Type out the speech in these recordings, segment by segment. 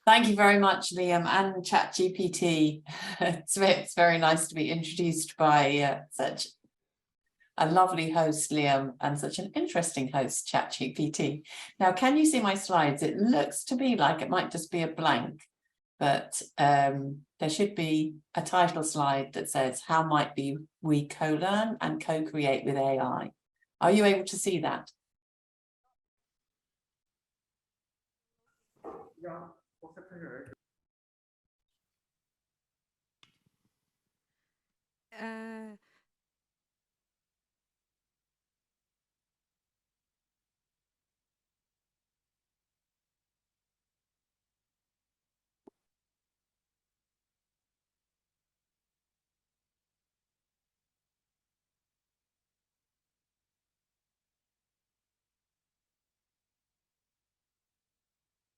Thank you very much, Liam, and ChatGPT. It's very nice to be introduced by such a lovely host, Liam, and such an interesting host, ChatGPT. Now, can you see my slides? It looks to me like it might just be a blank, but there should be a title slide that says, how might we co-learn and co-create with AI? Are you able to see that? Yeah.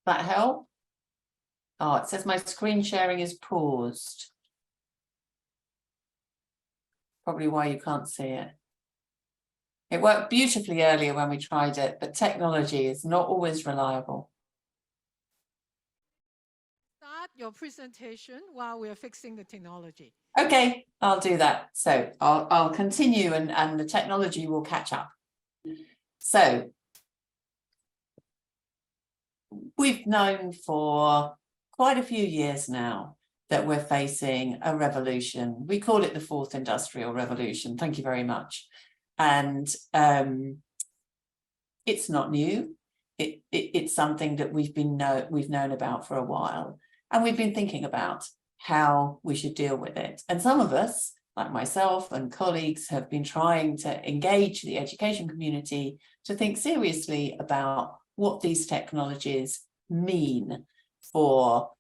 That help? Oh, it says my screen sharing is paused. Probably why you can't see it. It worked beautifully earlier when we tried it, but technology is not always reliable. Start your presentation while we're fixing the technology. Okay, I'll do that. So I'll continue and the technology will catch up. So we've known for quite a few years now that we're facing a revolution. We call it the fourth industrial revolution. Thank you very much. And it's not new. It's something that we've known about for a while, and we've been thinking about how we should deal with it. And some of us, like myself and colleagues, have been trying to engage the education community to think seriously about what these technologies mean for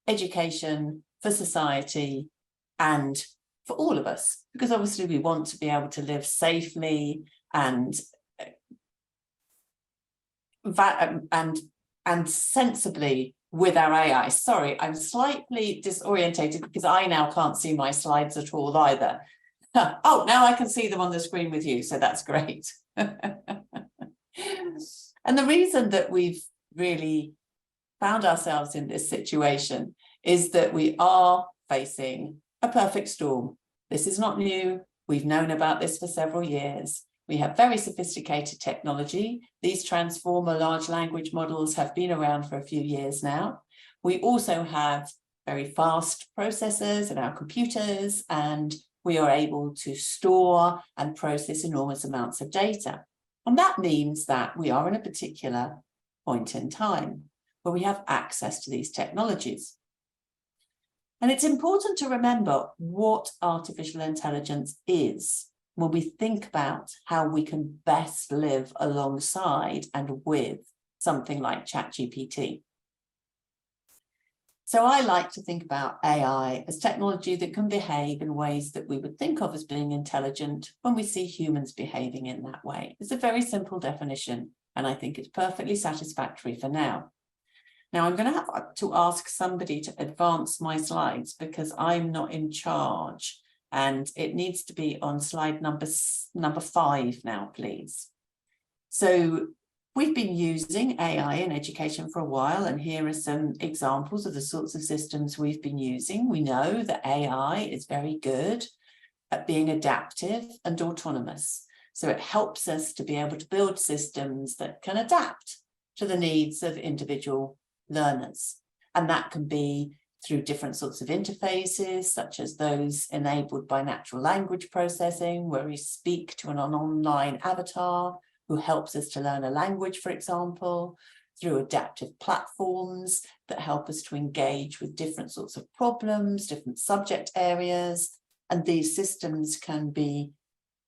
education, for society, and for all of us, because obviously we want to be able to live safely and sensibly with our AI. Sorry, I'm slightly disorientated because I now can't see my slides at all either. Oh, now I can see them on the screen with you, so that's great. And the reason that we've really found ourselves in this situation is that we are facing a perfect storm. This is not new. We've known about this for several years. We have very sophisticated technology. These transformer large language models have been around for a few years now. We also have very fast processors in our computers, and we are able to store and process enormous amounts of data. And that means that we are in a particular point in time where we have access to these technologies. And it's important to remember what artificial intelligence is when we think about how we can best live alongside and with something like ChatGPT. So I like to think about AI as technology that can behave in ways that we would think of as being intelligent when we see humans behaving in that way. It's a very simple definition, and I think it's perfectly satisfactory for now. Now, I'm going to have to ask somebody to advance my slides because I'm not in charge, and it needs to be on slide number 5 now, please. So we've been using AI in education for a while, and here are some examples of the sorts of systems we've been using. We know that AI is very good at being adaptive and autonomous. So it helps us to be able to build systems that can adapt to the needs of individual learners. And that can be through different sorts of interfaces, such as those enabled by natural language processing, where we speak to an online avatar who helps us to learn a language, for example, through adaptive platforms that help us to engage with different sorts of problems, different subject areas. And these systems can be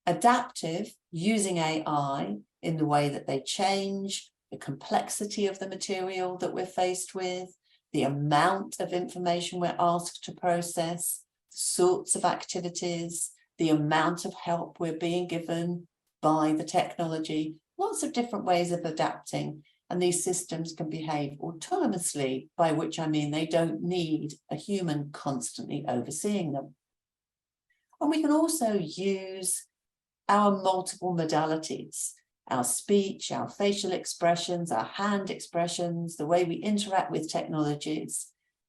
adaptive using AI in the way that they change the complexity of the material that we're faced with, the amount of information we're asked to process, the sorts of activities, the amount of help we're being given by the technology, lots of different ways of adapting. And these systems can behave autonomously, by which I mean they don't need a human constantly overseeing them. And we can also use our multiple modalities. our speech, our facial expressions, our hand expressions, the way we interact with technologies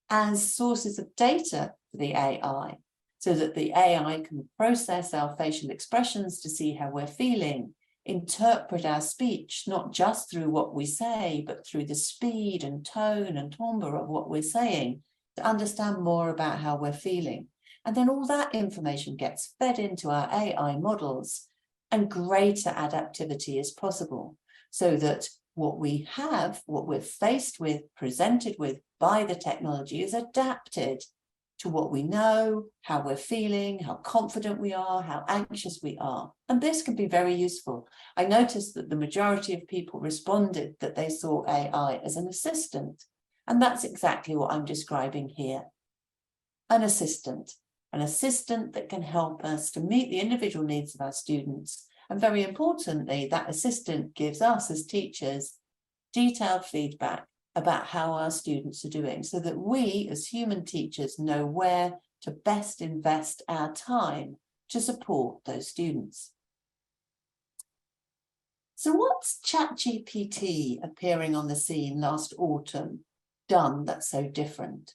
as sources of data for the AI, so that the AI can process our facial expressions to see how we're feeling, interpret our speech, not just through what we say, but through the speed and tone and timbre of what we're saying, to understand more about how we're feeling. And then all that information gets fed into our AI models, and greater adaptivity is possible, so that what we have, what we're faced with, presented with by the technology is adapted to what we know, how we're feeling, how confident we are, how anxious we are. And this can be very useful. I noticed that the majority of people responded that they saw AI as an assistant. And that's exactly what I'm describing here. An assistant that can help us to meet the individual needs of our students. And very importantly, that assistant gives us as teachers detailed feedback about how our students are doing, so that we as human teachers know where to best invest our time to support those students. So what's ChatGPT appearing on the scene last autumn done that's so different?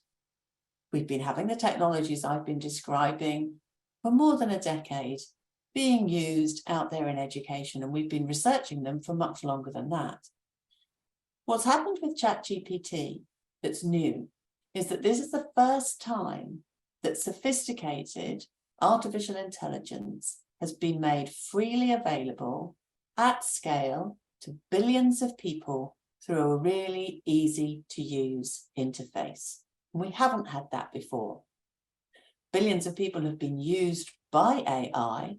We've been having the technologies I've been describing for more than a decade being used out there in education, and we've been researching them for much longer than that. What's happened with ChatGPT that's new is that this is the first time that sophisticated artificial intelligence has been made freely available at scale to billions of people through a really easy to use interface. And we haven't had that before. Billions of people have been used by AI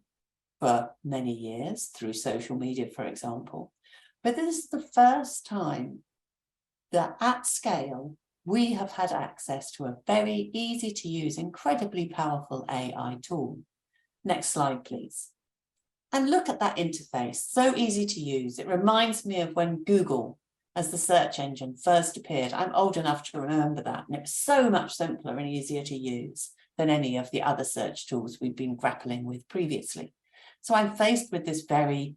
for many years through social media, for example. But this is the first time that at scale, we have had access to a very easy to use, incredibly powerful AI tool. Next slide, please. And look at that interface, so easy to use. It reminds me of when Google, as the search engine, first appeared. I'm old enough to remember that, and it was so much simpler and easier to use than any of the other search tools we've been grappling with previously. So I'm faced with this very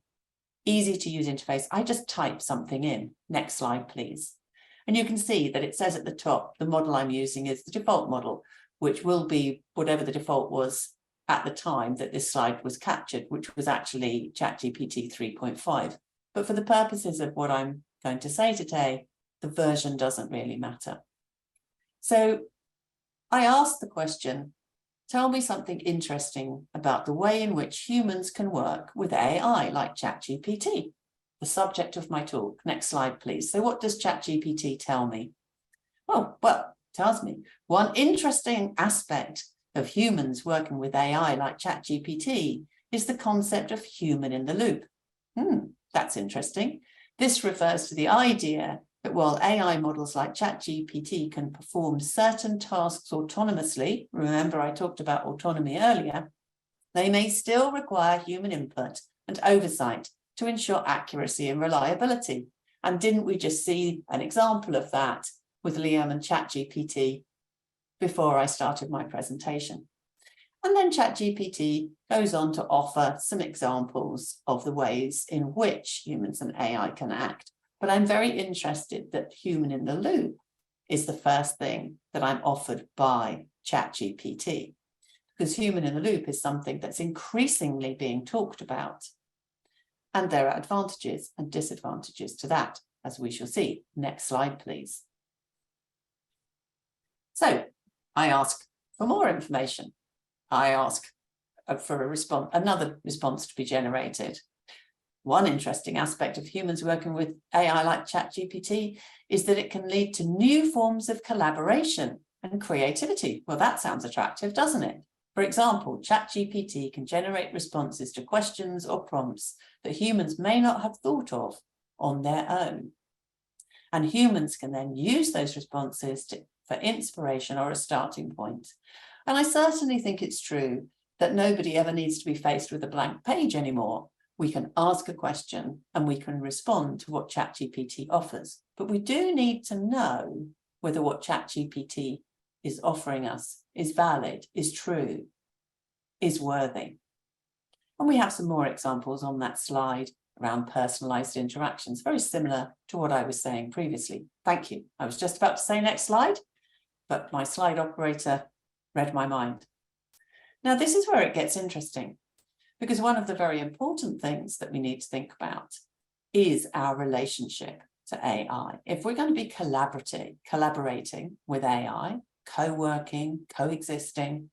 easy to use interface. I just type something in. Next slide, please. And you can see that it says at the top, the model I'm using is the default model, which will be whatever the default was at the time that this slide was captured, which was actually ChatGPT 3.5. But for the purposes of what I'm going to say today, the version doesn't really matter. So I asked the question, tell me something interesting about the way in which humans can work with AI like ChatGPT, the subject of my talk. Next slide, please. So what does ChatGPT tell me? Oh, well, it tells me one interesting aspect of humans working with AI like ChatGPT is the concept of human in the loop. That's interesting. This refers to the idea that while AI models like ChatGPT can perform certain tasks autonomously, remember I talked about autonomy earlier, they may still require human input and oversight to ensure accuracy and reliability. And didn't we just see an example of that with Liam and ChatGPT before I started my presentation? And then ChatGPT goes on to offer some examples of the ways in which humans and AI can act. But I'm very interested that human in the loop is the first thing that I'm offered by ChatGPT, because human in the loop is something that's increasingly being talked about. And there are advantages and disadvantages to that, as we shall see. Next slide, please. So I ask for more information. I ask for a response, another response to be generated. One interesting aspect of humans working with AI like ChatGPT is that it can lead to new forms of collaboration and creativity. Well, that sounds attractive, doesn't it? For example, ChatGPT can generate responses to questions or prompts that humans may not have thought of on their own. And humans can then use those responses for inspiration or a starting point. And I certainly think it's true that nobody ever needs to be faced with a blank page anymore. We can ask a question and we can respond to what ChatGPT offers. But we do need to know whether what ChatGPT is offering us is valid, is true, is worthy. And we have some more examples on that slide around personalized interactions, very similar to what I was saying previously. Thank you. I was just about to say next slide, but my slide operator read my mind. Now, this is where it gets interesting, because one of the very important things that we need to think about is our relationship to AI. If we're going to be collaborating with AI, co-working, coexisting,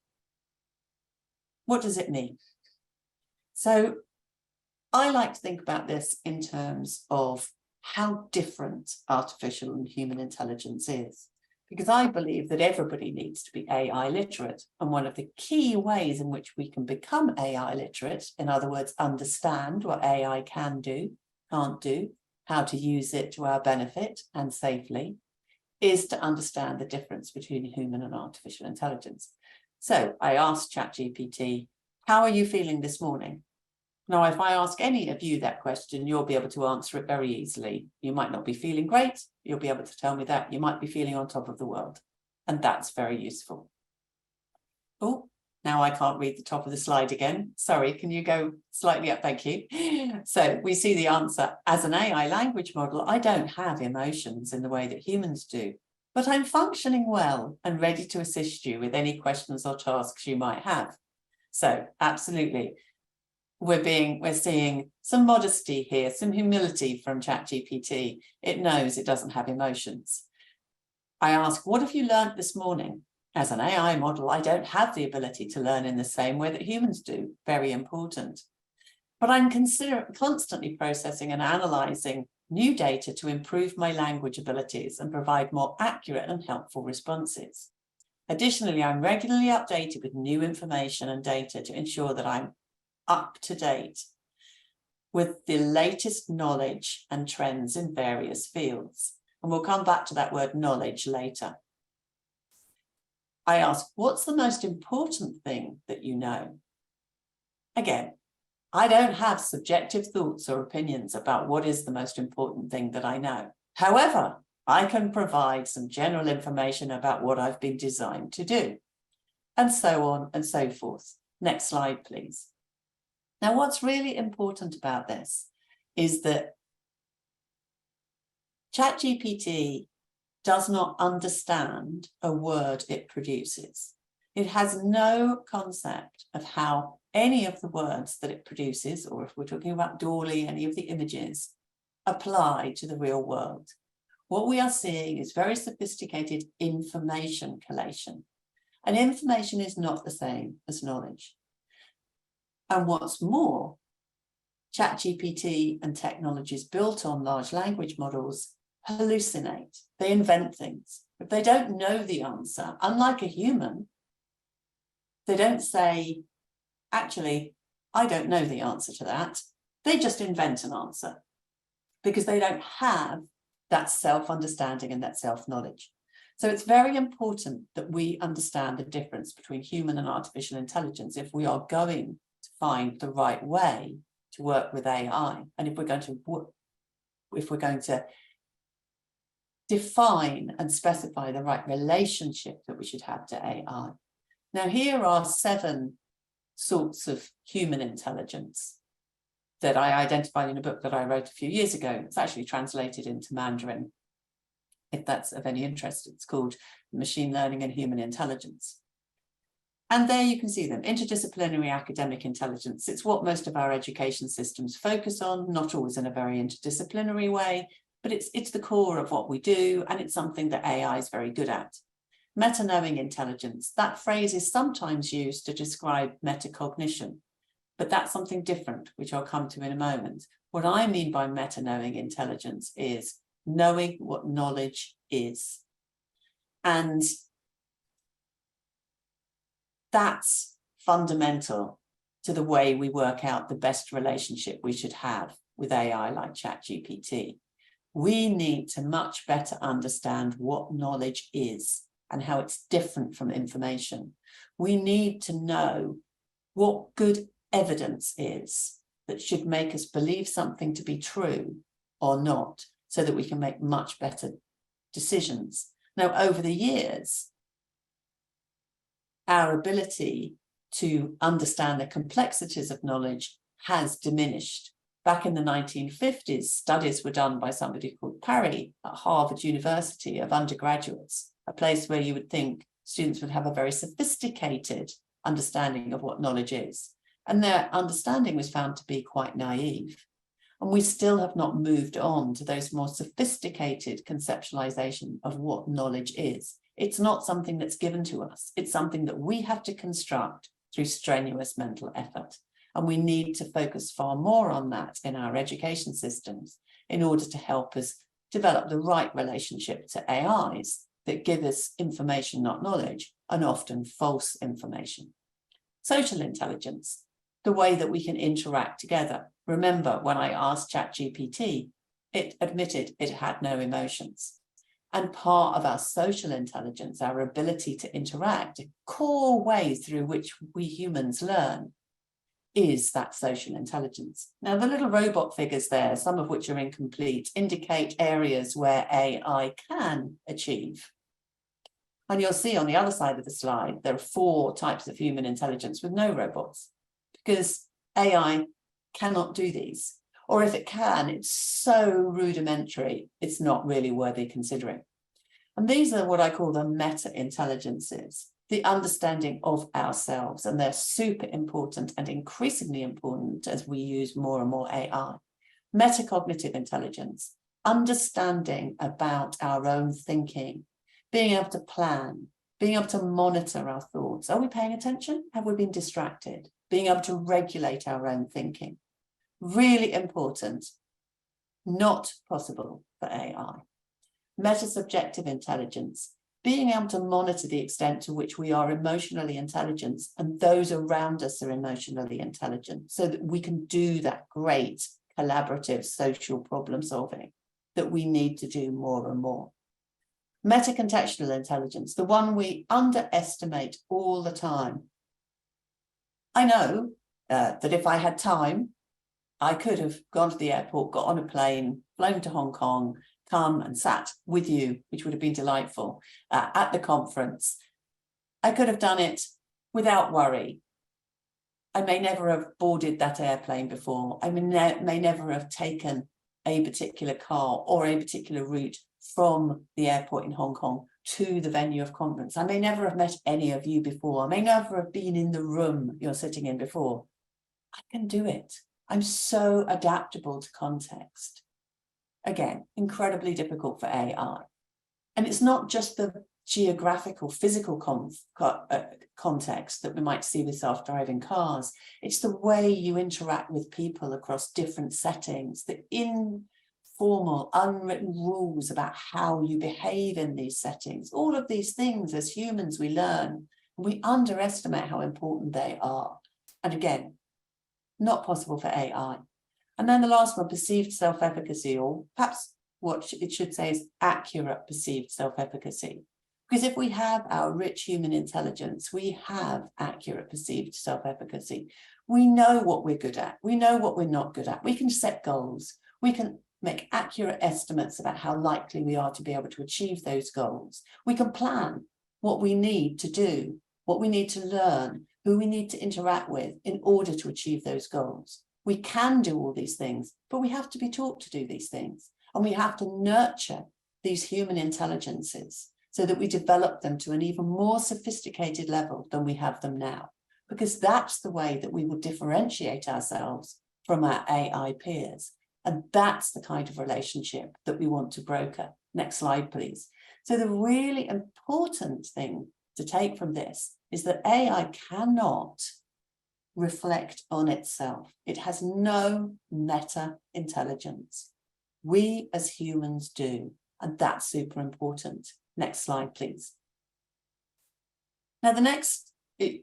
what does it mean? So I like to think about this in terms of how different artificial and human intelligence is, because I believe that everybody needs to be AI literate. And one of the key ways in which we can become AI literate, in other words, understand what AI can do, can't do, how to use it to our benefit and safely, is to understand the difference between human and artificial intelligence. So I asked ChatGPT, how are you feeling this morning? Now, if I ask any of you that question, you'll be able to answer it very easily. You might not be feeling great. You'll be able to tell me that. You might be feeling on top of the world. And that's very useful. Oh, now I can't read the top of the slide again. Sorry, can you go slightly up? Thank you. So we see the answer. As an AI language model, I don't have emotions in the way that humans do, but I'm functioning well and ready to assist you with any questions or tasks you might have. So absolutely. We're seeing some modesty here, some humility from ChatGPT. It knows it doesn't have emotions. I ask, what have you learned this morning? As an AI model, I don't have the ability to learn in the same way that humans do. Very important. But I'm constantly processing and analysing new data to improve my language abilities and provide more accurate and helpful responses. Additionally, I'm regularly updated with new information and data to ensure that I'm up to date with the latest knowledge and trends in various fields. And we'll come back to that word knowledge later. I ask, what's the most important thing that you know? Again, I don't have subjective thoughts or opinions about what is the most important thing that I know. However, I can provide some general information about what I've been designed to do, and so on and so forth. Next slide, please. Now, what's really important about this is that ChatGPT does not understand a word it produces. It has no concept of how any of the words that it produces, or if we're talking about DALL-E, any of the images, apply to the real world. What we are seeing is very sophisticated information collation, and information is not the same as knowledge. And what's more, ChatGPT and technologies built on large language models hallucinate. They invent things. If they don't know the answer, unlike a human, they don't say, actually, I don't know the answer to that. They just invent an answer because they don't have that self-understanding and that self-knowledge. So it's very important that we understand the difference between human and artificial intelligence if we are going to find the right way to work with AI, and if we're going to define and specify the right relationship that we should have to AI. Now, here are 7 sorts of human intelligence that I identified in a book that I wrote a few years ago. It's actually translated into Mandarin, if that's of any interest. It's called Machine Learning and Human Intelligence. And there you can see them, interdisciplinary academic intelligence. It's what most of our education systems focus on, not always in a very interdisciplinary way, but it's the core of what we do, and it's something that AI is very good at. Meta-knowing intelligence, that phrase is sometimes used to describe metacognition, but that's something different, which I'll come to in a moment. What I mean by meta-knowing intelligence is knowing what knowledge is. And that's fundamental to the way we work out the best relationship we should have with AI like ChatGPT. We need to much better understand what knowledge is and how it's different from information. We need to know what good evidence is that should make us believe something to be true or not, so that we can make much better decisions. Now, over the years, our ability to understand the complexities of knowledge has diminished. Back in the 1950s, studies were done by somebody called Parry at Harvard University of undergraduates, a place where you would think students would have a very sophisticated understanding of what knowledge is. And their understanding was found to be quite naive. And we still have not moved on to those more sophisticated conceptualization of what knowledge is. It's not something that's given to us. It's something that we have to construct through strenuous mental effort. And we need to focus far more on that in our education systems in order to help us develop the right relationship to AIs that give us information, not knowledge, and often false information. Social intelligence, the way that we can interact together. Remember, when I asked ChatGPT, it admitted it had no emotions. And part of our social intelligence, our ability to interact, a core way through which we humans learn, is that social intelligence. Now, the little robot figures there, some of which are incomplete, indicate areas where AI can achieve. And you'll see on the other side of the slide, there are 4 types of human intelligence with no robots, because AI cannot do these. Or if it can, it's so rudimentary, it's not really worthy considering. And these are what I call the meta-intelligences, the understanding of ourselves, and they're super important and increasingly important as we use more and more AI. Metacognitive intelligence, understanding about our own thinking, being able to plan, being able to monitor our thoughts. Are we paying attention? Have we been distracted? Being able to regulate our own thinking. Really important, not possible for AI. Metasubjective intelligence, being able to monitor the extent to which we are emotionally intelligent and those around us are emotionally intelligent, so that we can do that great collaborative social problem solving that we need to do more and more. Metacontextual intelligence, the one we underestimate all the time. I know that if I had time, I could have gone to the airport, got on a plane, flown to Hong Kong, come and sat with you, which would have been delightful, at the conference. I could have done it without worry. I may never have boarded that airplane before. I may never have taken a particular car or a particular route from the airport in Hong Kong to the venue of conference. I may never have met any of you before. I may never have been in the room you're sitting in before. I can do it. I'm so adaptable to context. Again, incredibly difficult for AI. And it's not just the geographical, physical context that we might see with self-driving cars. It's the way you interact with people across different settings, the informal, unwritten rules about how you behave in these settings. All of these things, as humans, we learn. We underestimate how important they are. And again, not possible for AI. And then the last one, perceived self-efficacy, or perhaps what it should say is accurate perceived self-efficacy. Because if we have our rich human intelligence, we have accurate perceived self-efficacy. We know what we're good at. We know what we're not good at. We can set goals. We can make accurate estimates about how likely we are to be able to achieve those goals. We can plan what we need to do, what we need to learn, who we need to interact with in order to achieve those goals. We can do all these things, but we have to be taught to do these things. And we have to nurture these human intelligences so that we develop them to an even more sophisticated level than we have them now. Because that's the way that we will differentiate ourselves from our AI peers. And that's the kind of relationship that we want to broker. Next slide, please. So the really important thing to take from this is that AI cannot reflect on itself. It has no meta intelligence. We as humans do, and that's super important. Next slide, please. Now, the next few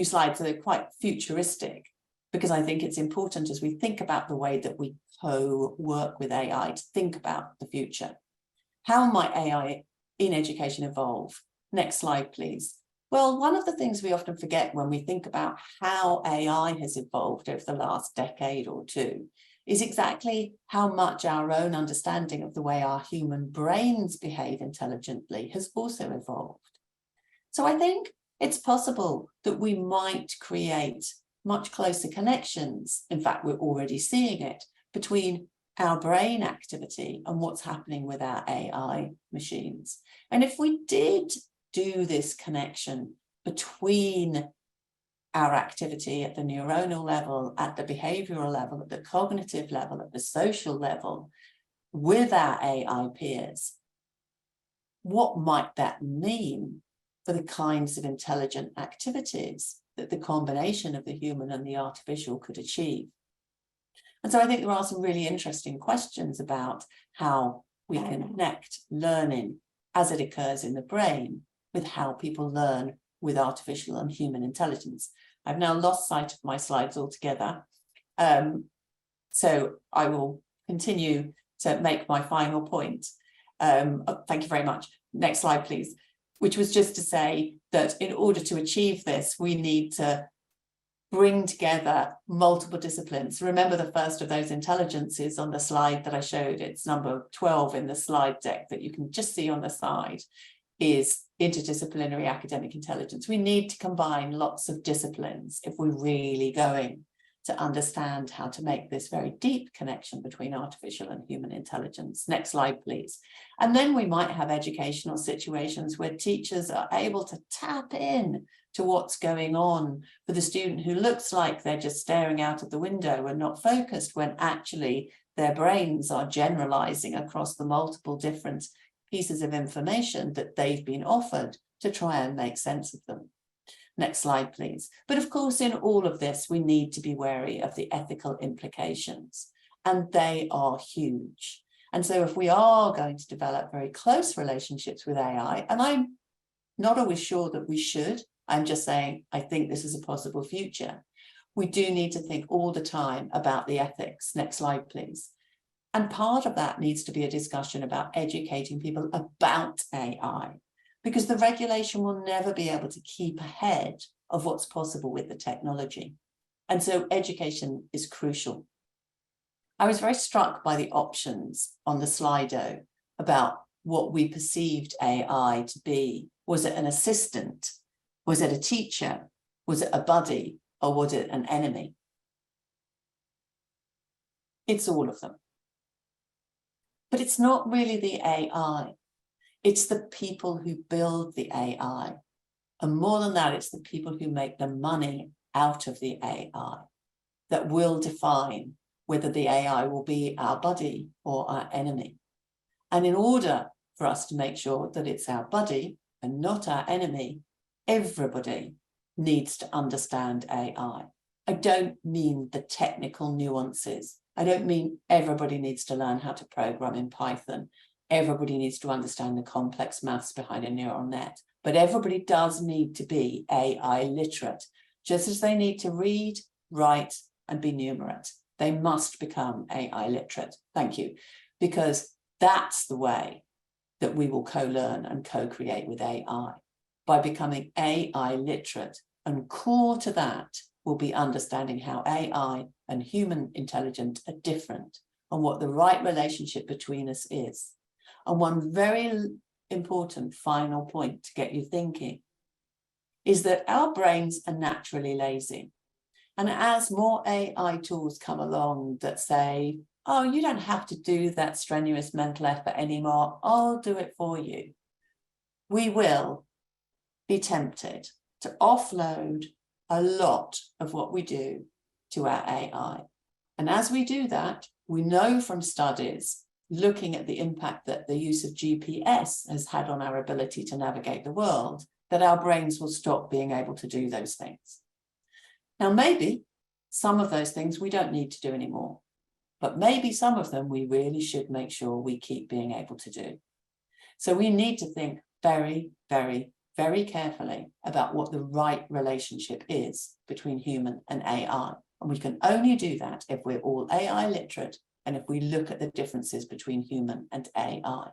slides are quite futuristic, because I think it's important as we think about the way that we co-work with AI to think about the future. How might AI in education evolve? Next slide, please. Well, one of the things we often forget when we think about how AI has evolved over the last decade or two is exactly how much our own understanding of the way our human brains behave intelligently has also evolved. So I think it's possible that we might create much closer connections. In fact, we're already seeing it between our brain activity and what's happening with our AI machines. And if we did do this connection between our activity at the neuronal level, at the behavioral level, at the cognitive level, at the social level, with our AI peers, what might that mean for the kinds of intelligent activities that the combination of the human and the artificial could achieve? And so I think there are some really interesting questions about how we can connect learning as it occurs in the brain with how people learn with artificial and human intelligence. I've now lost sight of my slides altogether. So I will continue to make my final point. Thank you very much. Next slide, please. Which was just to say that in order to achieve this, we need to bring together multiple disciplines. Remember the first of those intelligences on the slide that I showed, it's number 12 in the slide deck that you can just see on the side, is interdisciplinary academic intelligence. We need to combine lots of disciplines if we're really going to understand how to make this very deep connection between artificial and human intelligence. Next slide, please. And then we might have educational situations where teachers are able to tap in to what's going on for the student who looks like they're just staring out of the window and not focused, when actually their brains are generalizing across the multiple different pieces of information that they've been offered to try and make sense of them. Next slide, please. But of course, in all of this, we need to be wary of the ethical implications, and they are huge. And so if we are going to develop very close relationships with AI, and I'm not always sure that we should, I'm just saying, I think this is a possible future. We do need to think all the time about the ethics. Next slide, please. And part of that needs to be a discussion about educating people about AI, because the regulation will never be able to keep ahead of what's possible with the technology. And so education is crucial. I was very struck by the options on the Slido about what we perceived AI to be. Was it an assistant? Was it a teacher? Was it a buddy? Or was it an enemy? It's all of them. But it's not really the AI. It's the people who build the AI. And more than that, it's the people who make the money out of the AI that will define whether the AI will be our buddy or our enemy. And in order for us to make sure that it's our buddy and not our enemy, everybody needs to understand AI. I don't mean the technical nuances. I don't mean everybody needs to learn how to program in Python. Everybody needs to understand the complex maths behind a neural net. But everybody does need to be AI literate, just as they need to read, write, and be numerate. They must become AI literate. Thank you. Because that's the way that we will co-learn and co-create with AI, by becoming AI literate. And core to that will be understanding how AI and human intelligence are different and what the right relationship between us is. And one very important final point to get you thinking is that our brains are naturally lazy. And as more AI tools come along that say, oh, you don't have to do that strenuous mental effort anymore, I'll do it for you, we will be tempted to offload a lot of what we do to our AI. And as we do that, we know from studies looking at the impact that the use of GPS has had on our ability to navigate the world, that our brains will stop being able to do those things. Now, maybe some of those things we don't need to do anymore, but maybe some of them we really should make sure we keep being able to do. So we need to think very, very, very carefully about what the right relationship is between human and AI. And we can only do that if we're all AI literate and if we look at the differences between human and AI.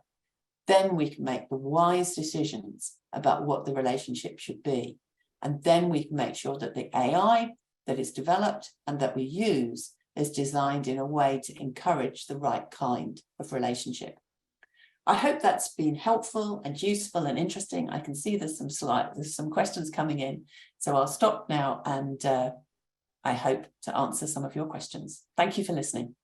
Then we can make the wise decisions about what the relationship should be. And then we can make sure that the AI that is developed and that we use is designed in a way to encourage the right kind of relationship. I hope that's been helpful and useful and interesting. I can see there's some questions coming in, so I'll stop now and I hope to answer some of your questions. Thank you for listening.